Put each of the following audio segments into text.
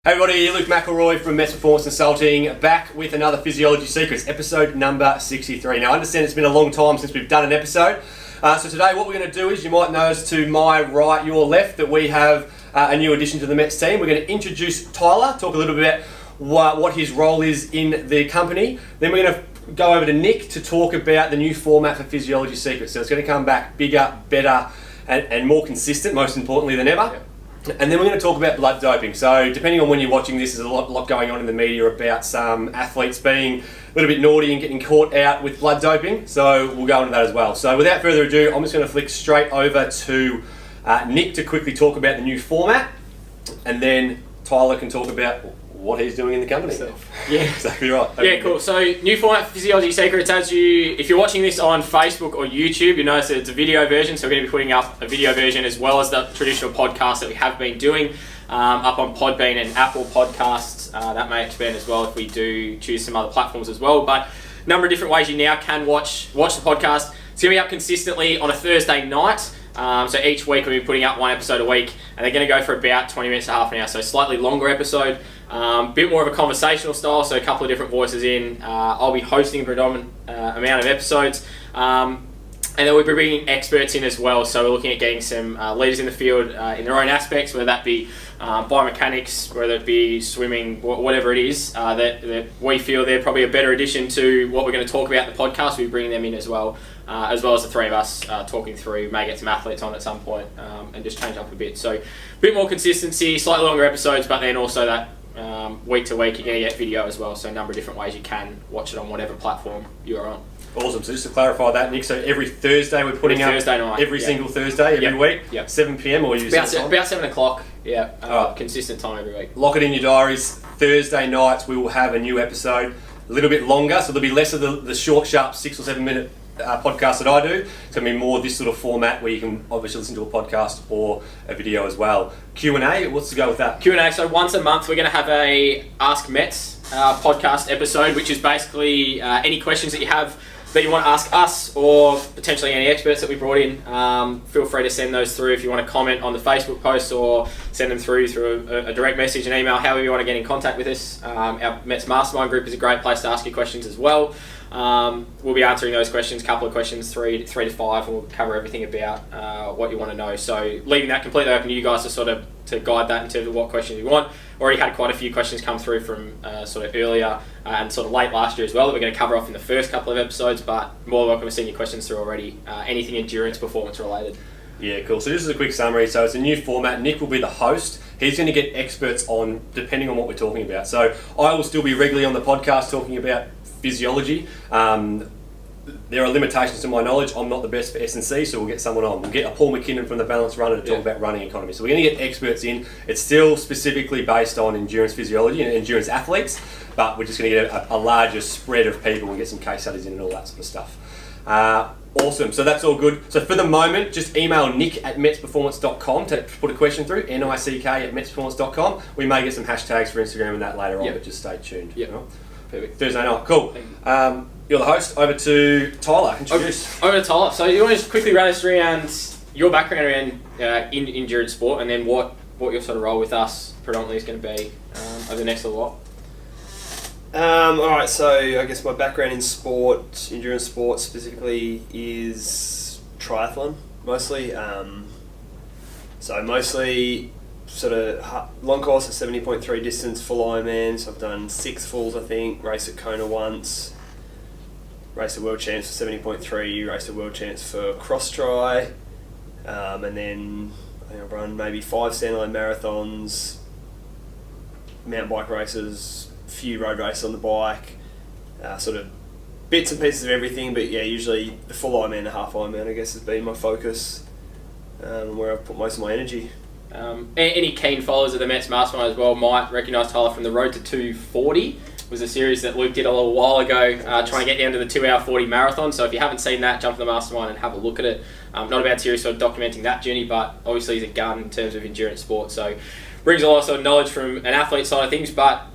Hey everybody, Luke McElroy from Mets Performance Consulting, back with another Physiology Secrets, episode number 63. Now I understand it's been a long time since we've done an episode, so today what we're going to do is, you might notice to my right, your left, that we have a new addition to the Mets team. We're going to introduce Tyler, talk a little bit about what his role is in the company. Then we're going to go over to Nick to talk about the new format for Physiology Secrets. So it's going to come back bigger, better, and more consistent, most importantly than ever. Yep. And then we're going to talk about blood doping. So depending on when you're watching this, there's a lot going on in the media about some athletes being a little bit naughty and getting caught out with blood doping. So we'll go into that as well. So without further ado, I'm just going to flick straight over to Nick to quickly talk about the new format. And then Tyler can talk about what he's doing in the company. Yeah, exactly right. Yeah, cool. So new format for Physiology Secrets. If you're watching this on Facebook or YouTube, you notice that it's a video version. So we're going to be putting up a video version as well as the traditional podcast that we have been doing up on Podbean and Apple Podcasts. That may expand as well if we do choose some other platforms as well. But a number of different ways you now can watch the podcast. It's going to be up consistently on a Thursday night. So each week we'll be putting up one episode a week, and they're going to go for about 20 minutes to half an hour, so slightly longer episode, bit more of a conversational style, so a couple of different voices in. I'll be hosting a predominant amount of episodes, and then we'll be bringing experts in as well, so we're looking at getting some leaders in the field in their own aspects, whether that be biomechanics, whether it be swimming, whatever it is, that we feel they're probably a better addition to what we're going to talk about in the podcast. We'll be bringing them in as well as the three of us talking through, may get some athletes on at some point, and just change up a bit. So a bit more consistency, slightly longer episodes, but then also that week to week you're going to get video as well, so a number of different ways you can watch it on whatever platform you're on. Awesome. So just to clarify that, Nick, so every Thursday we're putting up Thursday night, every single Thursday, every week, 7 p.m. or you about 7 o'clock, consistent time every week. Lock it in your diaries. Thursday nights we will have a new episode, a little bit longer, so there'll be less of the short, sharp 6 or 7 minute podcast that I do. It's going to be more this sort of format where you can obviously listen to a podcast or a video as well. Q&A, what's to go with that? Q&A, so once a month we're going to have a Ask Mets podcast episode, which is basically any questions that you have that you want to ask us or potentially any experts that we brought in. Feel free to send those through if you want to comment on the Facebook post or send them through a direct message, an email, however you want to get in contact with us. Our Mets Mastermind group is a great place to ask your questions as well. We'll be answering those questions, couple of questions, three to five, and we'll cover everything about what you want to know. So leaving that completely open to you guys to guide that in terms of what questions you want. Already had quite a few questions come through from sort of earlier and sort of late last year as well that we're going to cover off in the first couple of episodes, but more than welcome to send your questions through already. Anything endurance, performance related. Yeah, cool. So this is a quick summary. So it's a new format. Nick will be the host. He's going to get experts on depending on what we're talking about. So I will still be regularly on the podcast talking about physiology. There are limitations to my knowledge. I'm not the best for S&C, so we'll get someone on. We'll get a Paul McKinnon from the Balance Runner to talk about running economy. So we're going to get experts in. It's still specifically based on endurance physiology and endurance athletes, but we're just going to get a larger spread of people and get some case studies in and all that sort of stuff. Awesome. So that's all good. So for the moment, just email nick@metsperformance.com to put a question through, nick@metsperformance.com. We may get some hashtags for Instagram and that later on, but just stay tuned. Yep. Right? Perfect. Thursday night. Cool. You're the host. Over to Tyler. Introduce. Over to Tyler. So you want to just quickly run us through your background around in endurance sport, and then what your sort of role with us predominantly is going to be over the next little while. Alright, so I guess my background in sport, endurance sport specifically, is triathlon mostly. So mostly sort of long course of 70.3 distance, full Ironman. So I've done 6 fulls, I think, race at Kona once, raced a world champs for 70.3, raced a world champs for cross tri, and then I think I've run maybe 5 standalone marathons, mountain bike races, few road races on the bike, sort of bits and pieces of everything, but yeah, usually the full Ironman and half Ironman I guess has been my focus, where I've put most of my energy. Any keen followers of the Mets Mastermind as well might recognise Tyler from the Road to 240. It was a series that Luke did a little while ago, trying to get down to the 2-hour 40 marathon. So if you haven't seen that, jump in the Mastermind and have a look at it. Not a bad series sort of documenting that journey, but obviously he's a gun in terms of endurance sport. So brings a lot of sort of knowledge from an athlete side of things, but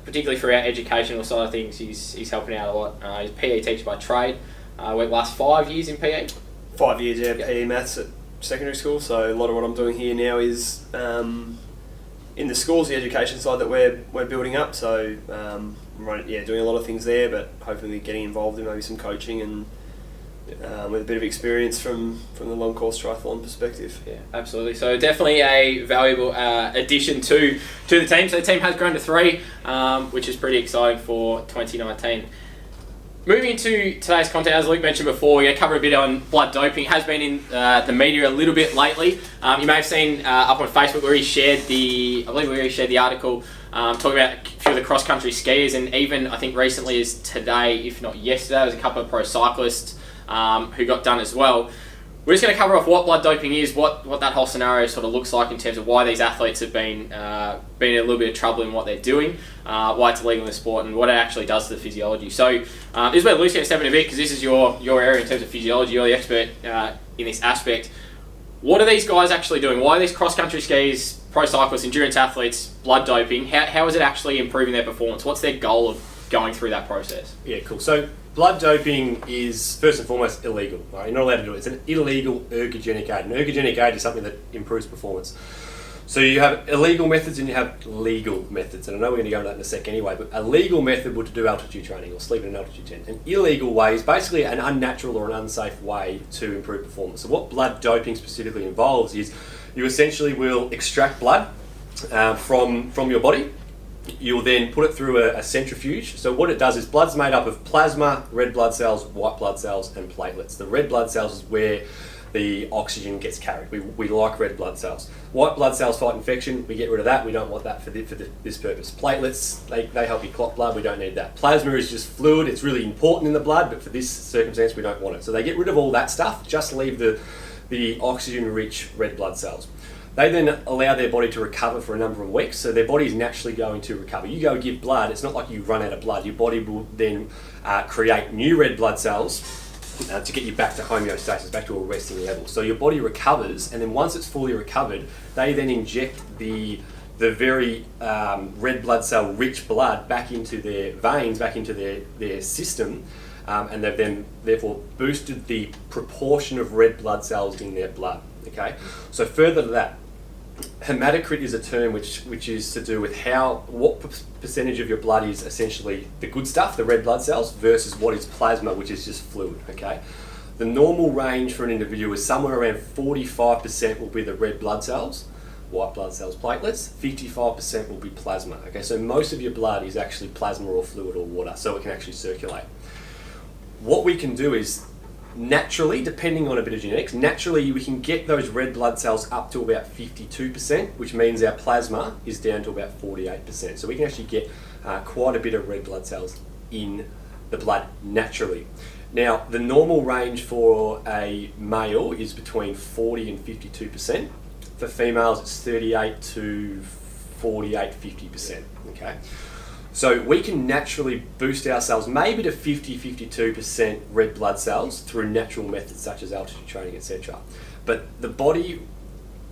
particularly for our educational side of things, he's helping out a lot. He's a PE teacher by trade. Went last 5 years in PE. 5 years, PE maths at secondary school. So a lot of what I'm doing here now is in the schools, the education side that we're building up. So doing a lot of things there, but hopefully getting involved in maybe some coaching and with a bit of experience from the long course triathlon perspective. Yeah, absolutely. So definitely a valuable addition to the team. So the team has grown to 3, which is pretty exciting for 2019. Moving into today's content, as Luke mentioned before, we're going to cover a bit on blood doping. It has been in the media a little bit lately. You may have seen up on Facebook where we already shared the article talking about a few of the cross-country skiers, and even I think recently as today, if not yesterday, there was a couple of pro cyclists who got done as well. We're just going to cover off what blood doping is, what that whole scenario sort of looks like in terms of why these athletes have been in a little bit of trouble in what they're doing, why it's illegal in the sport, and what it actually does to the physiology. So this is where Luke's going to step in a bit, because this is your area in terms of physiology. You're the expert in this aspect. What are these guys actually doing? Why are these cross-country skiers, pro cyclists, endurance athletes, blood doping? How is it actually improving their performance? What's their goal of going through that process? Yeah, cool. So blood doping is first and foremost illegal. Right? You're not allowed to do it. It's an illegal ergogenic aid. An ergogenic aid is something that improves performance. So you have illegal methods and you have legal methods. And I know we're going to go into that in a sec anyway, but a legal method would do altitude training or sleep in an altitude tent. An illegal way is basically an unnatural or an unsafe way to improve performance. So what blood doping specifically involves is you essentially will extract blood from your body. You'll then put it through a centrifuge. So what it does is blood's made up of plasma, red blood cells, white blood cells, and platelets. The red blood cells is where the oxygen gets carried. We like red blood cells. White blood cells fight infection. We get rid of that. We don't want that for this purpose. Platelets, they help you clot blood. We don't need that. Plasma is just fluid. It's really important in the blood, but for this circumstance, we don't want it. So they get rid of all that stuff. Just leave the oxygen-rich red blood cells. They then allow their body to recover for a number of weeks, so their body is naturally going to recover. You go give blood, it's not like you run out of blood. Your body will then create new red blood cells to get you back to homeostasis, back to a resting level. So your body recovers, and then once it's fully recovered, they then inject the very red blood cell rich blood back into their veins, back into their system, and they've then therefore boosted the proportion of red blood cells in their blood. Okay, so further to that, hematocrit is a term which is to do with what percentage of your blood is essentially the good stuff, the red blood cells, versus what is plasma, which is just fluid. Okay, the normal range for an individual is somewhere around 45% will be the red blood cells, white blood cells, platelets. 55% will be plasma. Okay, so most of your blood is actually plasma or fluid or water, so it can actually circulate. What we can do is naturally, depending on a bit of genetics, naturally we can get those red blood cells up to about 52%, which means our plasma is down to about 48%. So we can actually get quite a bit of red blood cells in the blood naturally. Now, the normal range for a male is between 40 and 52%. For females, it's 38 to 48, 50%. Okay. So we can naturally boost ourselves maybe to 50, 52% red blood cells through natural methods such as altitude training, etc. But the body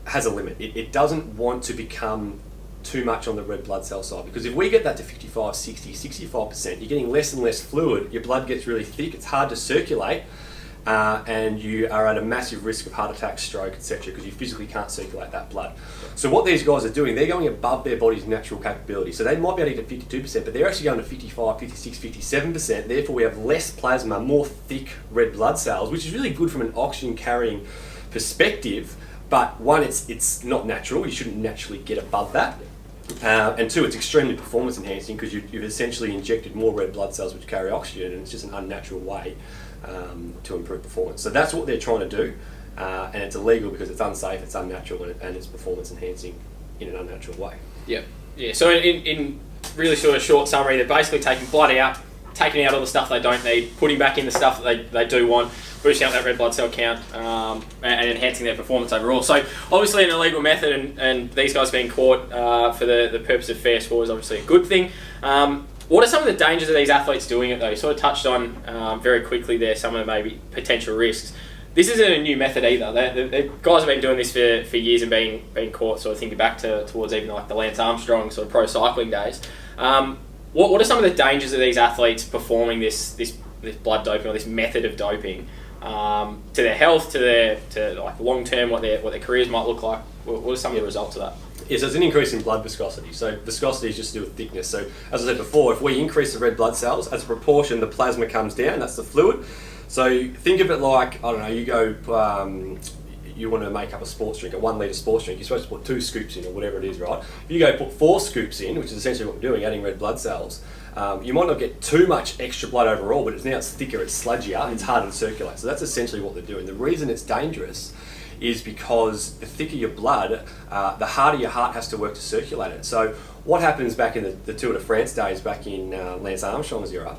has a limit. It doesn't want to become too much on the red blood cell side, because if we get that to 55, 60, 65%, you're getting less and less fluid, your blood gets really thick, it's hard to circulate, and you are at a massive risk of heart attack, stroke, etc., because you physically can't circulate that blood. So what these guys are doing, they're going above their body's natural capability. So they might be able to get 52%, but they're actually going to 55, 56, 57%. Therefore, we have less plasma, more thick red blood cells, which is really good from an oxygen carrying perspective. But one, it's not natural. You shouldn't naturally get above that. And two, it's extremely performance enhancing because you've essentially injected more red blood cells which carry oxygen, and it's just an unnatural way to improve performance. So that's what they're trying to do, and it's illegal because it's unsafe, it's unnatural, and it's performance enhancing in an unnatural way. Yeah. So in really sort of short summary, they're basically taking blood out, taking out all the stuff they don't need, putting back in the stuff that they do want, boosting up that red blood cell count, and enhancing their performance overall. So obviously an illegal method, and these guys being caught for the purpose of fair sport is obviously a good thing. What are some of the dangers of these athletes doing it though? You sort of touched on very quickly there some of the maybe potential risks. This isn't a new method either. The guys have been doing this for years and being caught, sort of thinking back towards even like the Lance Armstrong sort of pro cycling days. What are some of the dangers of these athletes performing this blood doping or this method of doping to their health, to like long term, what their careers might look like? What are some of the results of that? Yeah, so it's an increase in blood viscosity. So viscosity is just to do with thickness. So as I said before, if we increase the red blood cells, as a proportion, the plasma comes down, that's the fluid. So think of it like, I don't know, you go, you want to make up a sports drink, a 1 litre sports drink, you're supposed to put 2 scoops in or whatever it is, right? If you go put 4 scoops in, which is essentially what we're doing, adding red blood cells, you might not get too much extra blood overall, but it's thicker, it's sludgier, it's harder to circulate. So that's essentially what they're doing. The reason it's dangerous is because the thicker your blood, the harder your heart has to work to circulate it. So what happens back in the Tour de France days, back in Lance Armstrong's era,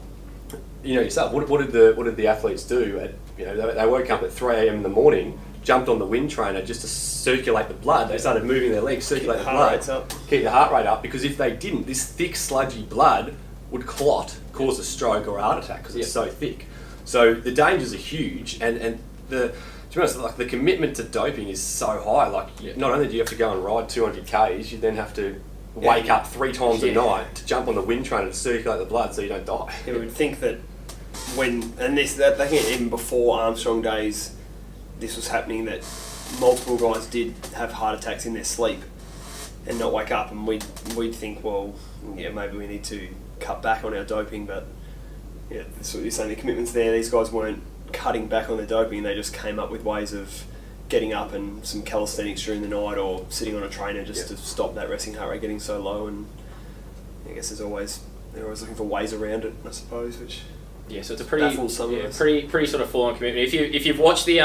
you know yourself, what did the athletes do? They woke up at 3 a.m. in the morning, jumped on the wind trainer just to circulate the blood. They started moving their legs, circulate the blood, keep the heart rate up, because if they didn't, this thick, sludgy blood would clot, cause a stroke or a heart attack because it's so thick. So the dangers are huge, and to be honest, like the commitment to doping is so high. Like not only do you have to go and ride 200 k's, you then have to wake up 3 times a night to jump on the wind trainer to circulate the blood so you don't die. You would think that I think even before Armstrong days, this was happening, that multiple guys did have heart attacks in their sleep and not wake up, and we'd think, well, maybe we need to cut back on our doping, but that's what you're saying, the commitment's there. These guys weren't cutting back on their doping, they just came up with ways of getting up and some calisthenics during the night or sitting on a trainer just to stop that resting heart rate getting so low. And I guess they're always looking for ways around it, I suppose, which so it's a pretty sort of full-on commitment. If you've watched the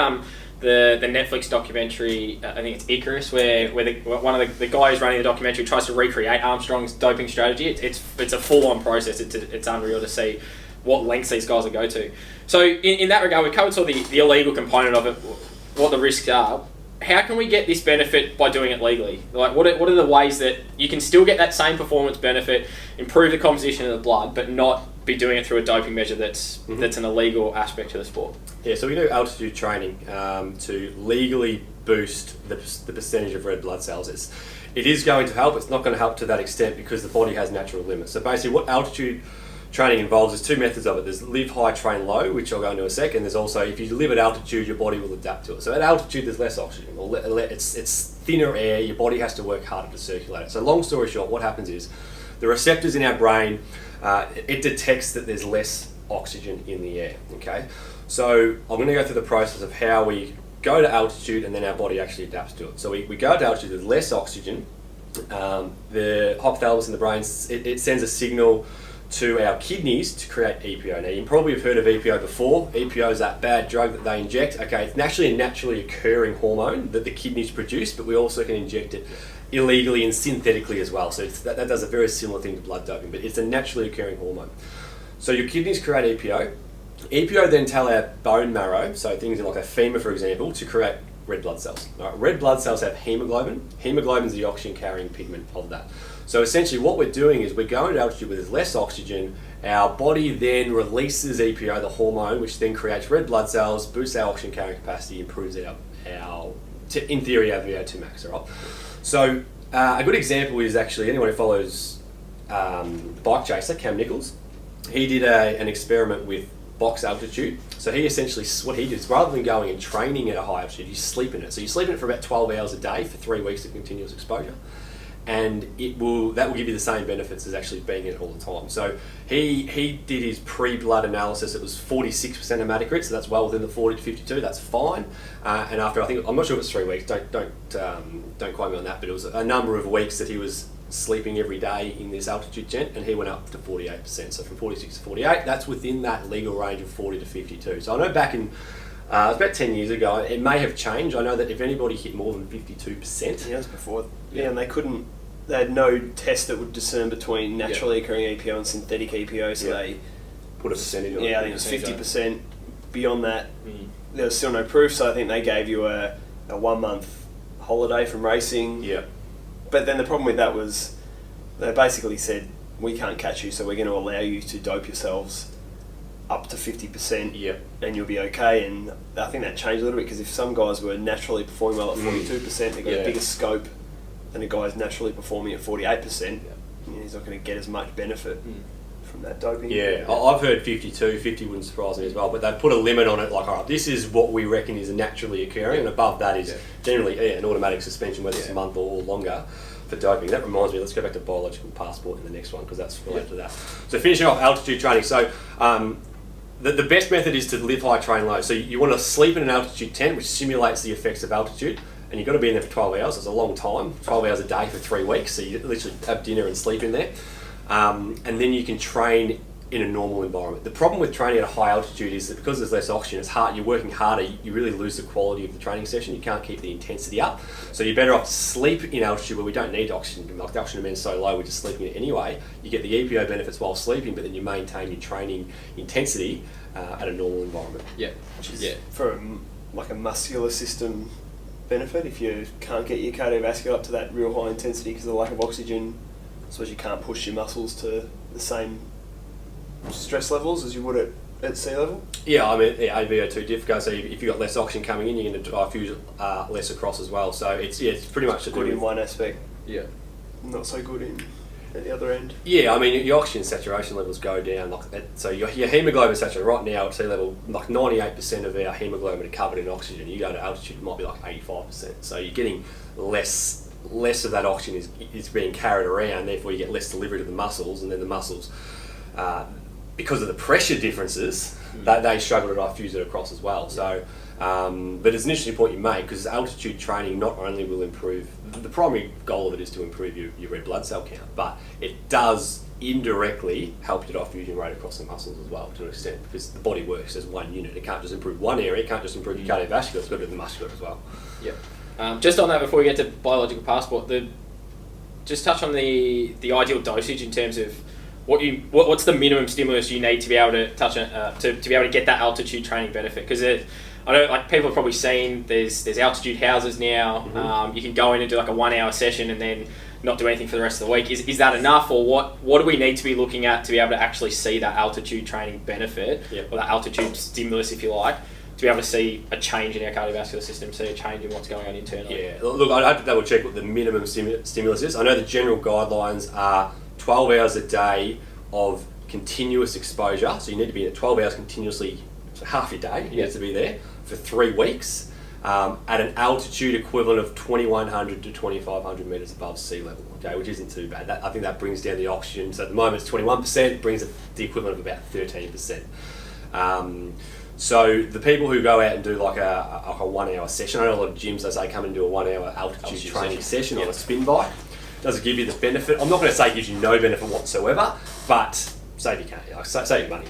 Netflix documentary, I think it's Icarus, where one of the guy who's running the documentary tries to recreate Armstrong's doping strategy. It's a full-on process. It's unreal to see what lengths these guys will go to. So in that regard, we covered sort of the illegal component of it, what the risks are. How can we get this benefit by doing it legally? Like, what are the ways that you can still get that same performance benefit, improve the composition of the blood, but not be doing it through a doping measure that's an illegal aspect to the sport? Yeah, so we do altitude training to legally boost the percentage of red blood cells. It is going to help. It's not going to help to that extent because the body has natural limits. So basically what altitude training involves, there's 2 methods of it. There's live high, train low, which I'll go into in a second. There's also, if you live at altitude, your body will adapt to it. So at altitude, there's less oxygen. It's thinner air. Your body has to work harder to circulate it. So long story short, what happens is the receptors in our brain, it detects that there's less oxygen in the air. Okay, so I'm going to go through the process of how we go to altitude and then our body actually adapts to it. So we go to altitude with less oxygen. The hypothalamus in the brain, it sends a signal to our kidneys to create EPO. Now, you probably have heard of EPO before. EPO is that bad drug that they inject. Okay, it's actually a naturally occurring hormone that the kidneys produce, but we also can inject it illegally and synthetically as well. So that does a very similar thing to blood doping, but it's a naturally occurring hormone. So your kidneys create EPO. EPO then tell our bone marrow, so things like a femur, for example, to create red blood cells. All right, red blood cells have hemoglobin. Hemoglobin is the oxygen-carrying pigment of that. So essentially what we're doing is we're going to altitude with less oxygen. Our body then releases EPO, the hormone, which then creates red blood cells, boosts our oxygen carrying capacity, improves in theory, our VO2 max. Right? So a good example is actually anyone who follows Bike Chaser, Cam Nichols. He did an experiment with box altitude. So he essentially, what he did is rather than going and training at a high altitude, you sleep in it. So you sleep in it for about 12 hours a day for 3 weeks of continuous exposure. And that will give you the same benefits as actually being in it all the time. So he did his pre-blood analysis. It was 46% hematocrit, so that's well within the 40 to 52. That's fine. And after, I think, I'm not sure if it's 3 weeks. Don't quote me on that. But it was a number of weeks that he was sleeping every day in this altitude tent, and he went up to 48%. So from 46 to 48, that's within that legal range of 40 to 52. So I know back in it was about 10 years ago. It may have changed. I know that if anybody hit more than 52%... Yeah, it was before. Yeah, and they had no test that would discern between naturally occurring EPO and synthetic EPO, so they... Put a percentage on it. Yeah, I think it was 50%. Beyond that, there was still no proof, so I think they gave you a 1 month holiday from racing. Yeah. But then the problem with that was they basically said, we can't catch you, so we're going to allow you to dope yourselves up to 50%, and you'll be okay. And I think that changed a little bit, because if some guys were naturally performing well at 42%, they got a bigger scope than a guy's naturally performing at 48%. He's not going to get as much benefit from that doping. Yeah, I've heard 52, 50 wouldn't surprise me as well, but they put a limit on it, like, all right, this is what we reckon is naturally occurring, and above that is generally an automatic suspension, whether it's a month or longer. for doping. That reminds me, let's go back to biological passport in the next one because that's related to that. So finishing off altitude training. So the best method is to live high, train low. So you want to sleep in an altitude tent, which simulates the effects of altitude. And you've got to be in there for 12 hours. It's a long time, 12 hours a day for 3 weeks. So you literally have dinner and sleep in there. And then you can train in a normal environment. The problem with training at a high altitude is that because there's less oxygen, it's hard. You're working harder. You really lose the quality of the training session. You can't keep the intensity up. So you're better off to sleep in altitude where we don't need oxygen. Like the oxygen demand is so low, we're just sleeping in it anyway. You get the EPO benefits while sleeping, but then you maintain your training intensity at a normal environment. Yeah, which is for like a muscular system benefit. If you can't get your cardiovascular up to that real high intensity because of the lack of oxygen, I suppose you can't push your muscles to the same stress levels as you would at sea level? Yeah, I mean, AVO2 diff goes, so if you've got less oxygen coming in, you're going to diffuse less across as well. So it's pretty much good in one aspect. Yeah. Not so good at the other end. Yeah, I mean, your oxygen saturation levels go down like that. So your hemoglobin saturation right now at sea level, like 98% of our hemoglobin are covered in oxygen. You go to altitude, it might be like 85%. So you're getting less of that oxygen is being carried around. Therefore, you get less delivery to the muscles, and then the muscles. Because of the pressure differences, they struggle to diffuse it across as well. So, but it's an interesting point you make because altitude training not only will improve, the primary goal of it is to improve your red blood cell count, but it does indirectly help your diffusion rate across the muscles as well to an extent because the body works as one unit. It can't just improve one area, it can't just improve your cardiovascular, it's got to do the muscular as well. Yeah. Just on that before we get to biological passport, just touch on the ideal dosage in terms of what's the minimum stimulus you need to be able to touch to be able to get that altitude training benefit? Because I know like people have probably seen there's altitude houses now. Mm-hmm. You can go in and do like a 1 hour session and then not do anything for the rest of the week. Is that enough, or what do we need to be looking at to be able to actually see that altitude training benefit or that altitude stimulus, if you like, to be able to see a change in our cardiovascular system, see a change in what's going on internally? Yeah, look, I'd have to double check what the minimum stimulus is. I know the general guidelines are 12 hours a day of continuous exposure. So you need to be at 12 hours continuously, so half your day, you need to be there for 3 weeks at an altitude equivalent of 2,100 to 2,500 metres above sea level, okay, which isn't too bad. I think that brings down the oxygen. So at the moment it's 21%, brings it the equivalent of about 13%. So the people who go out and do like a 1 hour session, I know a lot of gyms, they say come and do a 1 hour altitude training session on a spin bike. Does it give you the benefit? I'm not going to say it gives you no benefit whatsoever, but save your money.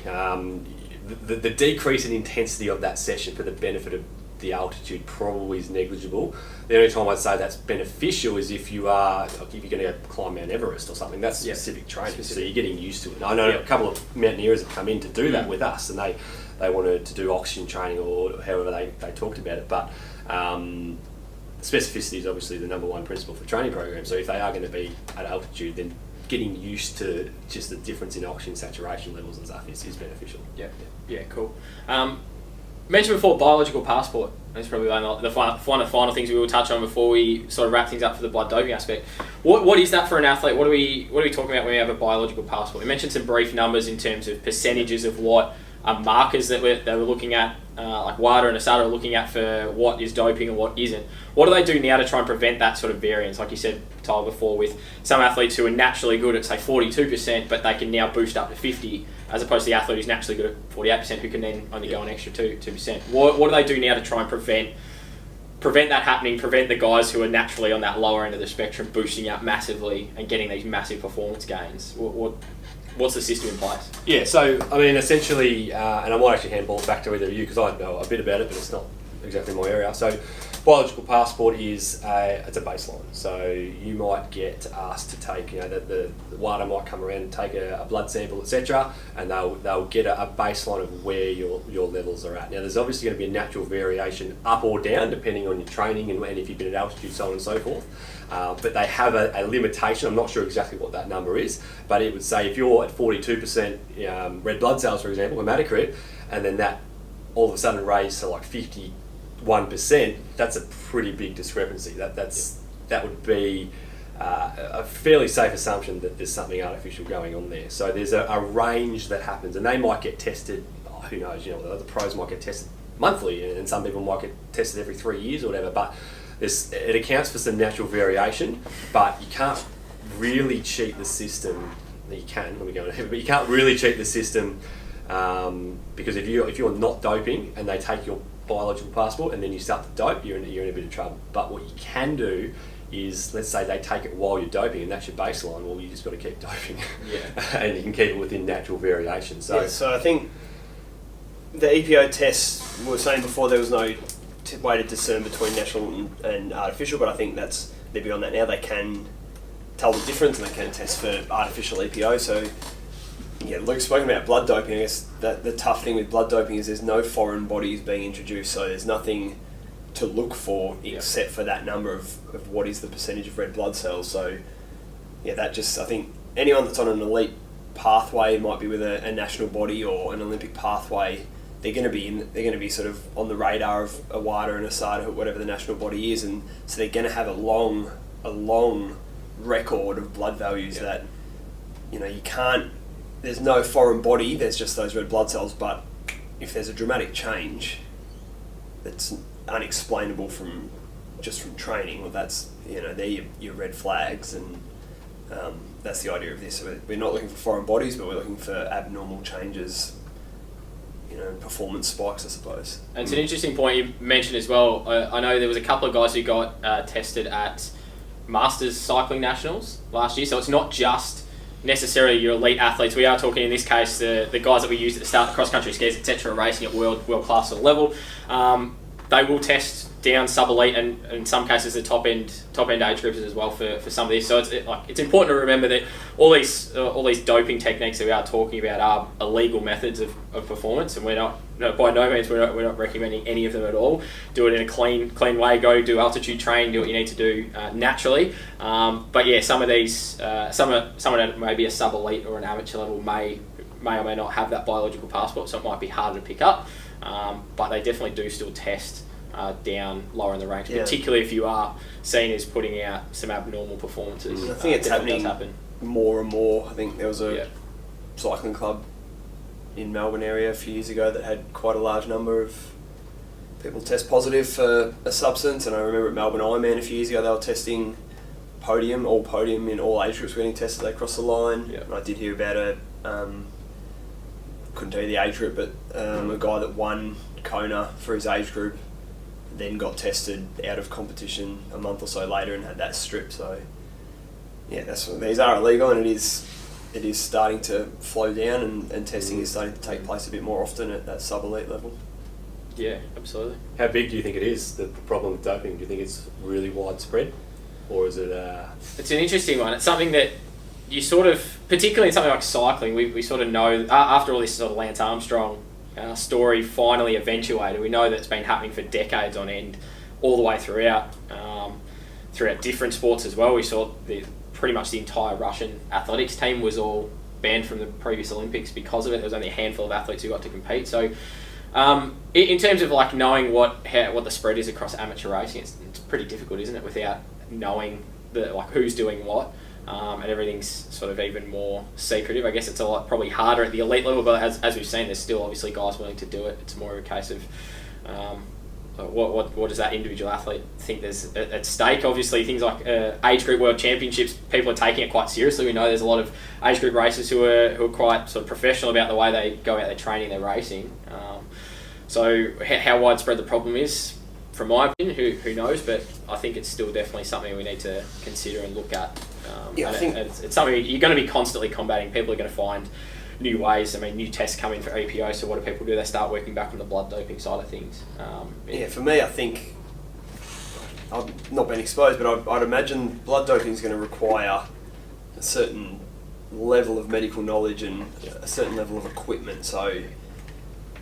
The decrease in intensity of that session for the benefit of the altitude probably is negligible. The only time I'd say that's beneficial is if you're going to go climb Mount Everest or something. That's specific training, so you're getting used to it. And I know a couple of mountaineers have come in to do that with us, and they wanted to do oxygen training or however they talked about it, but specificity is obviously the number one principle for training programs. So if they are going to be at altitude, then getting used to just the difference in oxygen saturation levels and stuff is beneficial. Yeah, cool. Mentioned before biological passport. That's probably one of the final things we will touch on before we sort of wrap things up for the blood doping aspect. What is that for an athlete? What are we talking about when we have a biological passport? We mentioned some brief numbers in terms of percentages of what markers that we're looking at, like WADA and ASADA are looking at for what is doping and what isn't. What do they do now to try and prevent that sort of variance? Like you said, Tyler, before, with some athletes who are naturally good at, say, 42%, but they can now boost up to 50%, as opposed to the athlete who's naturally good at 48%, who can then only go an extra 2%. What do they do now to try and prevent that happening, prevent the guys who are naturally on that lower end of the spectrum boosting up massively and getting these massive performance gains? What's the system in place? Yeah, so, I mean, essentially, and I might actually handball it back to either of you because I know a bit about it, but it's not exactly my area. So, biological passport is it's a baseline. So, you might get asked to take, the WADA might come around and take a blood sample, etc., and they'll get a baseline of where your levels are at. Now, there's obviously going to be a natural variation up or down depending on your training and if you've been at altitude, so on and so forth. But they have a limitation. I'm not sure exactly what that number is, but it would say if you're at 42% red blood cells, for example, hematocrit, and then that all of a sudden raised to like 51%, that's a pretty big discrepancy. That would be a fairly safe assumption that there's something artificial going on there. So there's a range that happens, and they might get tested, who knows, the pros might get tested monthly, and some people might get tested every 3 years or whatever, but it accounts for some natural variation, but you can't really cheat the system. You can, let me go ahead, but you can't really cheat the system because if you're not doping and they take your biological passport and then you start to dope, you're in a bit of trouble. But what you can do is, let's say they take it while you're doping and that's your baseline, well, you just got to keep doping. Yeah. And you can keep it within natural variation. So I think the EPO tests, we were saying before, there was no way to discern between natural and artificial, but I think they're beyond that now. They can tell the difference and they can test for artificial EPO. So yeah, Luke's spoken about blood doping. I guess that the tough thing with blood doping is there's no foreign bodies being introduced, so there's nothing to look for except for that number of what is the percentage of red blood cells. So yeah, that just, I think anyone that's on an elite pathway, might be with a national body or an Olympic pathway, they're going to be sort of on the radar of a WADA and a SADA, whatever the national body is, and so they're going to have a long record of blood values that, you know, you can't, there's no foreign body, there's just those red blood cells, but if there's a dramatic change that's unexplainable from training, well, that's, you know, they're your red flags, and that's the idea of this. We're not looking for foreign bodies, but we're looking for abnormal changes, you know, performance spikes, I suppose. And it's an interesting point you mentioned as well. I know there was a couple of guys who got tested at Masters Cycling Nationals last year, so it's not just necessarily your elite athletes. We are talking in this case the guys that we use at the start, the cross-country skiers, etc., are racing at world class sort of level. They will test down sub-elite and in some cases the top end age groups as well for some of this. So it's important to remember that all these doping techniques that we are talking about are illegal methods of performance, and we're not, by no means we're not recommending any of them at all. Do it in a clean way. Go do altitude train. Do what you need to do naturally. But yeah, some of these someone at maybe a sub-elite or an amateur level may or may not have that biological passport, so it might be harder to pick up. But they definitely do still test down lower in the ranks, particularly if you are seen as putting out some abnormal performances. I think it's happening more and more. I think there was a cycling club in Melbourne area a few years ago that had quite a large number of people test positive for a substance, and I remember at Melbourne Ironman a few years ago they were testing podium in all age groups, getting tested across the line. And I did hear about couldn't tell you the age group, but a guy that won Kona for his age group then got tested out of competition a month or so later and had that stripped. So yeah, these are illegal, and it is starting to flow down, and testing is starting to take place a bit more often at that sub-elite level. Yeah, absolutely. How big do you think it is, the problem with doping? Do you think it's really widespread, or is it? It's an interesting one. It's something that you sort of, particularly in something like cycling, we sort of know, after all this sort of Lance Armstrong story finally eventuated, we know that it's been happening for decades on end, all the way throughout different sports as well. We saw pretty much the entire Russian athletics team was all banned from the previous Olympics because of it. There was only a handful of athletes who got to compete. So in terms of like knowing what the spread is across amateur racing, it's pretty difficult, isn't it, without knowing who's doing what. And everything's sort of even more secretive. I guess it's probably harder at the elite level, but as we've seen, there's still obviously guys willing to do it. It's more of a case of what does that individual athlete think there's at stake. Obviously, things like age group world championships, people are taking it quite seriously. We know there's a lot of age group racers who are quite sort of professional about the way they go out their training, their racing. So how widespread the problem is, from my opinion, who knows? But I think it's still definitely something we need to consider and look at. I think it's something you're going to be constantly combating. People are going to find new ways. I mean, new tests come in for EPO, so what do people do? They start working back on the blood doping side of things. For me, I think I've not been exposed, but I'd imagine blood doping is going to require a certain level of medical knowledge and a certain level of equipment. So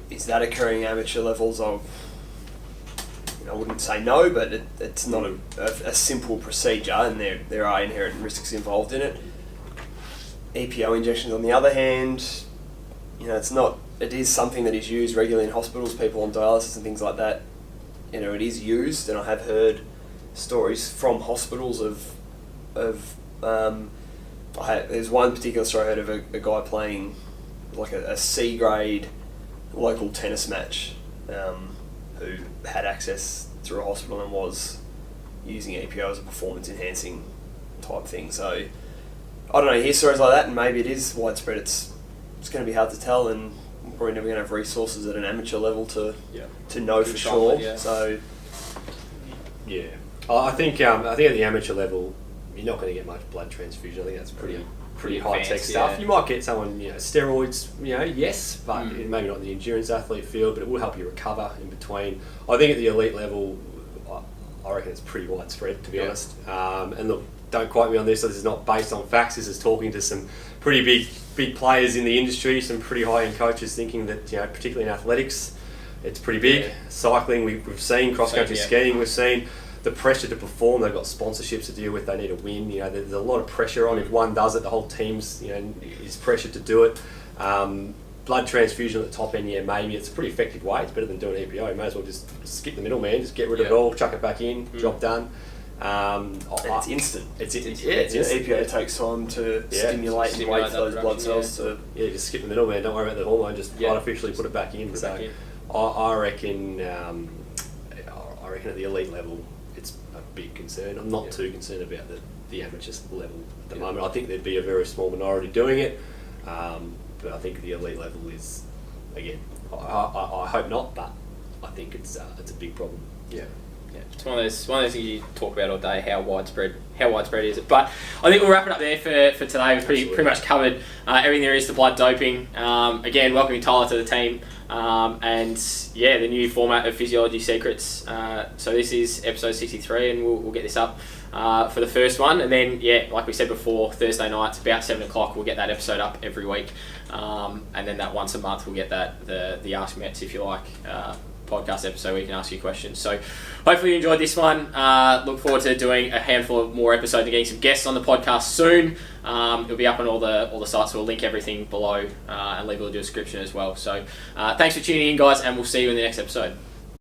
is that occurring at amateur levels? I wouldn't say no, but it's not a simple procedure, and there are inherent risks involved in it. Epo injections, on the other hand, it is something that is used regularly in hospitals, people on dialysis and things like that. It is used, and I have heard stories from hospitals there's one particular story I heard of a guy playing like a C grade local tennis match, who had access through a hospital and was using EPO as a performance enhancing type thing. So I don't know, you hear stories like that, and maybe it is widespread. It's going to be hard to tell, and we're probably never going to have resources at an amateur level to know for sure. Yeah. So yeah, I think at the amateur level, you're not going to get much blood transfusion. I think that's pretty high tech stuff. Yeah. You might get someone, steroids, yes, but maybe not in the endurance athlete field, but it will help you recover in between. I think at the elite level, I reckon it's pretty widespread, to be honest. And look, don't quote me on this. This is not based on facts. This is talking to some pretty big players in the industry, some pretty high-end coaches thinking that, particularly in athletics, it's pretty big. Yeah. Cycling, we've seen cross-country skiing, we've seen the pressure to perform. They've got sponsorships to deal with. They need to win. There's a lot of pressure on. If one does it, the whole team's is pressured to do it. Blood transfusion at the top end, maybe it's a pretty effective way. It's better than doing EPO. You may as well just skip the middleman, just get rid of it all, chuck it back in, job done. and it's instant. It's instant. EPO takes time to stimulate and wait for those blood cells to. Yeah, just skip the middleman. Don't worry about the hormone. Just artificially put it back in. I reckon. I reckon at the elite level, it's a big concern. I'm not too concerned about the amateur level at the moment. I think there'd be a very small minority doing it, but I think the elite level is, again, I hope not, but I think it's a big problem. Yeah, it's one of those things you talk about all day. How widespread is it? But I think we'll wrap it up there for today. We've pretty much covered everything there is to blood doping. Again, welcoming Tyler to the team, and the new format of Physiology Secrets. So this is episode 63, and we'll get this up for the first one, and then like we said before, Thursday nights about 7 o'clock we'll get that episode up every week, and then that once a month we'll get that the Ask Mets, if you like, podcast episode where you can ask you questions. So hopefully you enjoyed this one. Look forward to doing a handful of more episodes and getting some guests on the podcast soon. It'll be up on all the sites, so we'll link everything below and leave a little description as well. So thanks for tuning in, guys, and we'll see you in the next episode.